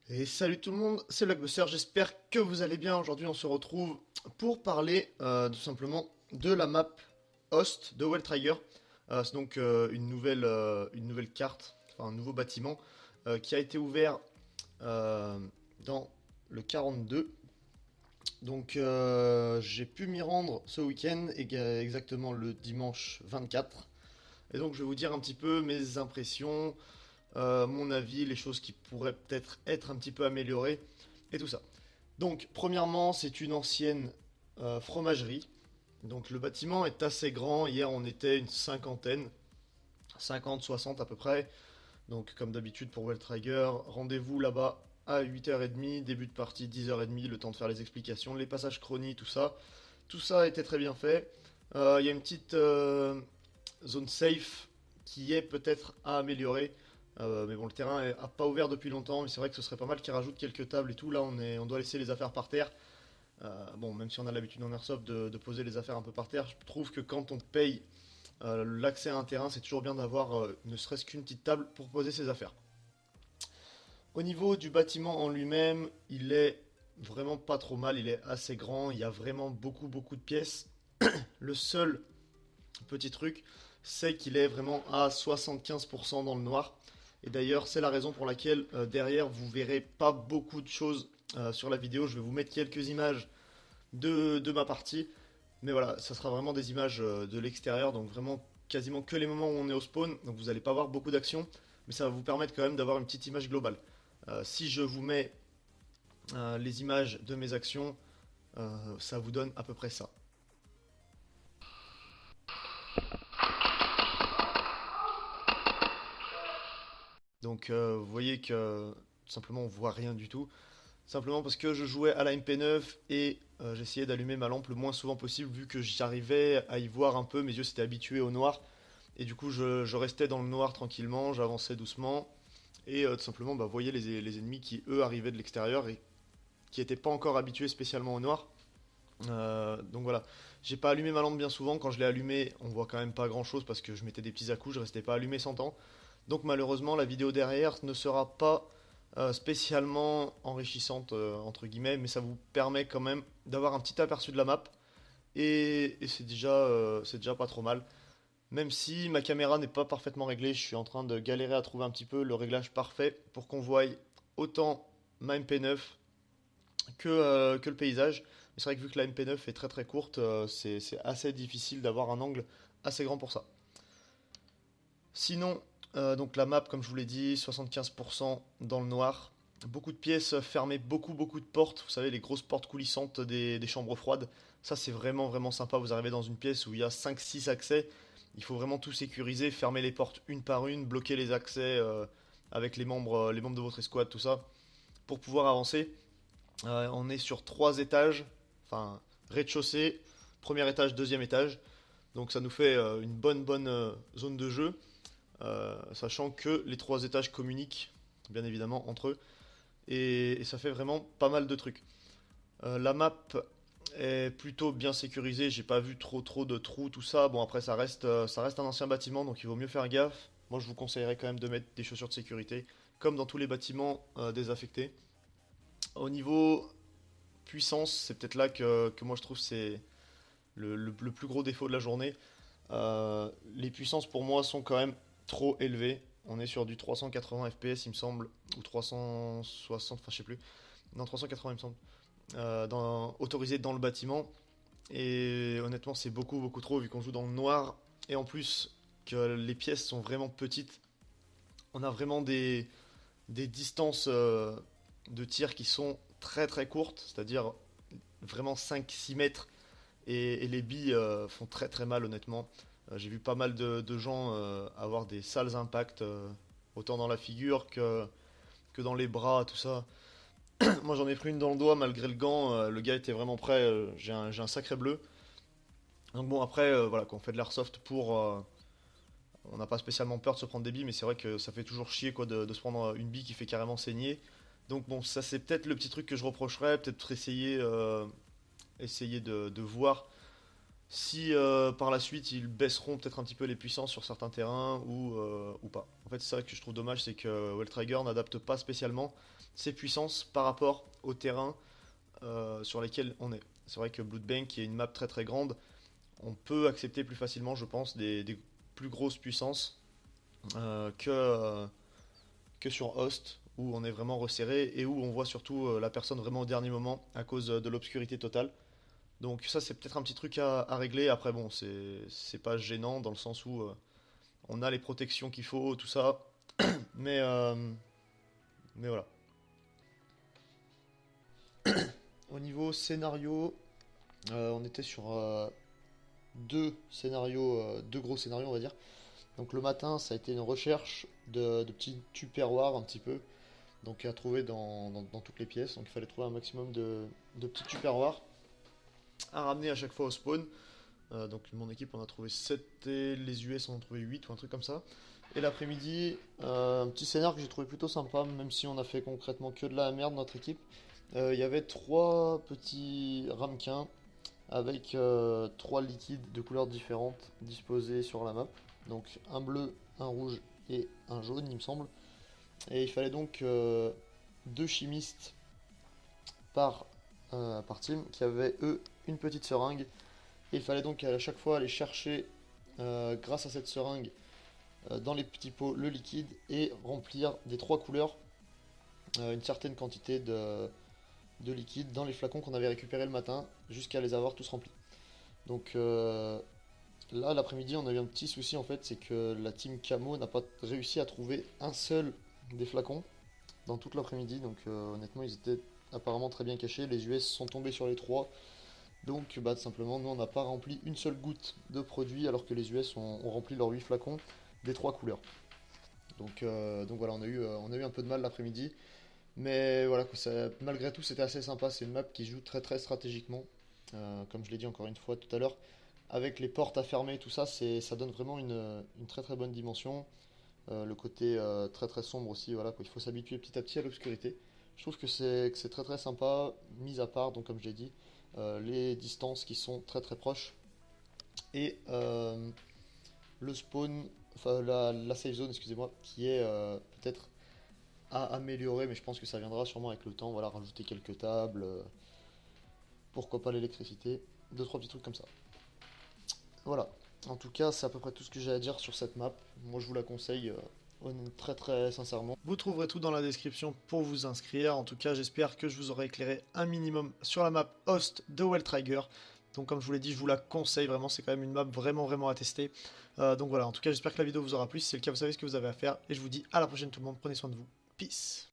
Et salut tout le monde, c'est Blockbuster, j'espère que vous allez bien. Aujourd'hui on se retrouve pour parler tout simplement de la map Host de Welltrigger. C'est donc une nouvelle carte, enfin un nouveau bâtiment qui a été ouvert euh, dans le 42. Donc j'ai pu m'y rendre ce week-end, exactement le dimanche 24. Et donc je vais vous dire un petit peu mes impressions, mon avis, les choses qui pourraient peut-être être un petit peu améliorées et tout ça. Donc, premièrement, c'est une ancienne fromagerie. Donc, le bâtiment est assez grand. Hier, on était une cinquantaine, 50, 60 à peu près. Donc, comme d'habitude pour Welltrigger, rendez-vous là-bas à 8h30, début de partie 10h30, le temps de faire les explications, les passages chroniques, tout ça. Tout ça a été très bien fait. Il y a une petite zone safe qui est peut-être à améliorer. Mais bon, le terrain a pas ouvert depuis longtemps, mais c'est vrai que ce serait pas mal qu'ils rajoutent quelques tables et tout. Là, on doit laisser les affaires par terre. Bon, même si on a l'habitude en airsoft de poser les affaires un peu par terre, je trouve que quand on paye l'accès à un terrain, c'est toujours bien d'avoir ne serait-ce qu'une petite table pour poser ses affaires. Au niveau du bâtiment en lui-même, il est vraiment pas trop mal, il est assez grand, il y a vraiment beaucoup de pièces. Le seul petit truc, c'est qu'il est vraiment à 75% dans le noir. Et d'ailleurs, c'est la raison pour laquelle derrière, vous verrez pas beaucoup de choses sur la vidéo. Je vais vous mettre quelques images de ma partie. Mais voilà, ça sera vraiment des images de l'extérieur, donc vraiment quasiment que les moments où on est au spawn. Donc vous n'allez pas voir beaucoup d'action, mais ça va vous permettre quand même d'avoir une petite image globale. Si je vous mets les images de mes actions, ça vous donne à peu près ça. Donc vous voyez que tout simplement on voit rien du tout. Simplement parce que je jouais à la MP9 et j'essayais d'allumer ma lampe le moins souvent possible vu que j'arrivais à y voir un peu, mes yeux s'étaient habitués au noir. Et du coup je restais dans le noir tranquillement, j'avançais doucement. Et tout simplement bah, voyais les ennemis qui eux arrivaient de l'extérieur et qui n'étaient pas encore habitués spécialement au noir. Donc voilà, j'ai pas allumé ma lampe bien souvent, quand je l'ai allumée on voit quand même pas grand chose parce que je mettais des petits à-coups, je restais pas allumé 100 ans. Donc malheureusement, la vidéo derrière ne sera pas spécialement enrichissante, entre guillemets, mais ça vous permet quand même d'avoir un petit aperçu de la map. Et c'est déjà pas trop mal. Même si ma caméra n'est pas parfaitement réglée, je suis en train de galérer à trouver un petit peu le réglage parfait pour qu'on voie autant ma MP9 que le paysage. Mais c'est vrai que vu que la MP9 est très courte, c'est assez difficile d'avoir un angle assez grand pour ça. Sinon, donc la map, comme je vous l'ai dit, 75% dans le noir. Beaucoup de pièces fermées, beaucoup de portes. Vous savez, les grosses portes coulissantes des chambres froides. Ça, c'est vraiment sympa. Vous arrivez dans une pièce où il y a 5 6 accès. Il faut vraiment tout sécuriser, fermer les portes une par une, bloquer les accès avec les membres de votre escouade, tout ça, pour pouvoir avancer. On est sur 3 étages, enfin rez-de-chaussée, premier étage, deuxième étage. Donc ça nous fait une bonne zone de jeu. Sachant que les 3 étages communiquent bien évidemment entre eux et ça fait vraiment pas mal de trucs. La map est plutôt bien sécurisée, j'ai pas vu trop de trous, tout ça. Bon après ça reste un ancien bâtiment donc il vaut mieux faire gaffe. Moi je vous conseillerais quand même de mettre des chaussures de sécurité comme dans tous les bâtiments désaffectés. Au niveau puissance, c'est peut-être là que moi je trouve c'est le plus gros défaut de la journée. Les puissances pour moi sont quand même trop élevées. On est sur du 380 FPS il me semble, ou 360, enfin je sais plus. Non, 380 il me semble. Autorisé dans le bâtiment. Et honnêtement c'est beaucoup trop vu qu'on joue dans le noir. Et en plus que les pièces sont vraiment petites. On a vraiment des distances de tir qui sont très courtes. C'est-à-dire vraiment 5 6 mètres et les billes font très mal honnêtement. J'ai vu pas mal de gens avoir des sales impacts, autant dans la figure que dans les bras, tout ça. Moi j'en ai pris une dans le doigt malgré le gant, le gars était vraiment prêt, j'ai un sacré bleu. Donc bon après, voilà, quand on fait de l'airsoft on n'a pas spécialement peur de se prendre des billes, mais c'est vrai que ça fait toujours chier quoi, de se prendre une bille qui fait carrément saigner. Donc bon, ça c'est peut-être le petit truc que je reprocherais, peut-être essayer de voir Si par la suite ils baisseront peut-être un petit peu les puissances sur certains terrains ou pas. En fait, c'est ça que je trouve dommage, c'est que Weltrigger n'adapte pas spécialement ses puissances par rapport au terrain sur lesquels on est. C'est vrai que Bloodbank, qui est une map très très grande, on peut accepter plus facilement, je pense, des plus grosses puissances que sur Host, où on est vraiment resserré et où on voit surtout la personne vraiment au dernier moment à cause de l'obscurité totale. Donc ça c'est peut-être un petit truc à régler. Après bon, c'est pas gênant dans le sens où on a les protections qu'il faut, tout ça. Mais, euh, mais voilà. Au niveau scénario, on était sur deux scénarios, deux gros scénarios on va dire. Donc le matin ça a été une recherche de petits tupperwares un petit peu. Donc à trouver dans toutes les pièces. Donc il fallait trouver un maximum de petits tupperwares à ramener à chaque fois au spawn. Donc mon équipe on a trouvé 7 et les US en ont trouvé 8 ou un truc comme ça. Et l'après-midi, un petit scénar que j'ai trouvé plutôt sympa, même si on a fait concrètement que de la merde notre équipe. Il y avait trois petits ramequins avec trois liquides de couleurs différentes disposés sur la map. Donc un bleu, un rouge et un jaune il me semble. Et il fallait donc deux chimistes par, par team qui avaient eux une petite seringue. Et il fallait donc à chaque fois aller chercher, grâce à cette seringue, dans les petits pots le liquide et remplir des trois couleurs une certaine quantité de liquide dans les flacons qu'on avait récupérés le matin jusqu'à les avoir tous remplis. Donc là, l'après-midi, on a eu un petit souci en fait, c'est que la team Camo n'a pas réussi à trouver un seul des flacons dans toute l'après-midi. Donc honnêtement, ils étaient apparemment très bien cachés. Les US sont tombés sur les trois. Donc bah, tout simplement, nous on n'a pas rempli une seule goutte de produit alors que les US ont rempli leurs 8 flacons des trois couleurs. Donc voilà, on a eu un peu de mal l'après-midi. Mais voilà, malgré tout c'était assez sympa. C'est une map qui joue très très stratégiquement. Comme je l'ai dit encore une fois tout à l'heure. Avec les portes à fermer, tout ça, ça donne vraiment une très très bonne dimension. Le côté très très sombre aussi, voilà, quoi. Il faut s'habituer petit à petit à l'obscurité. Je trouve que c'est très très sympa, mis à part, donc comme je l'ai dit, les distances qui sont très très proches et le spawn, enfin la safe zone, excusez-moi, qui est peut-être à améliorer, mais je pense que ça viendra sûrement avec le temps. Voilà, rajouter quelques tables, pourquoi pas l'électricité, deux trois petits trucs comme ça. Voilà. En tout cas, c'est à peu près tout ce que j'ai à dire sur cette map. Moi, je vous la conseille très très sincèrement. Vous trouverez tout dans la description pour vous inscrire. En tout cas, j'espère que je vous aurai éclairé un minimum sur la map Host de Weltrigger. Donc comme je vous l'ai dit, je vous la conseille vraiment, c'est quand même une map vraiment vraiment à tester. Donc voilà, en tout cas, j'espère que la vidéo vous aura plu. Si c'est le cas, vous savez ce que vous avez à faire. Et je vous dis à la prochaine tout le monde, prenez soin de vous. Peace.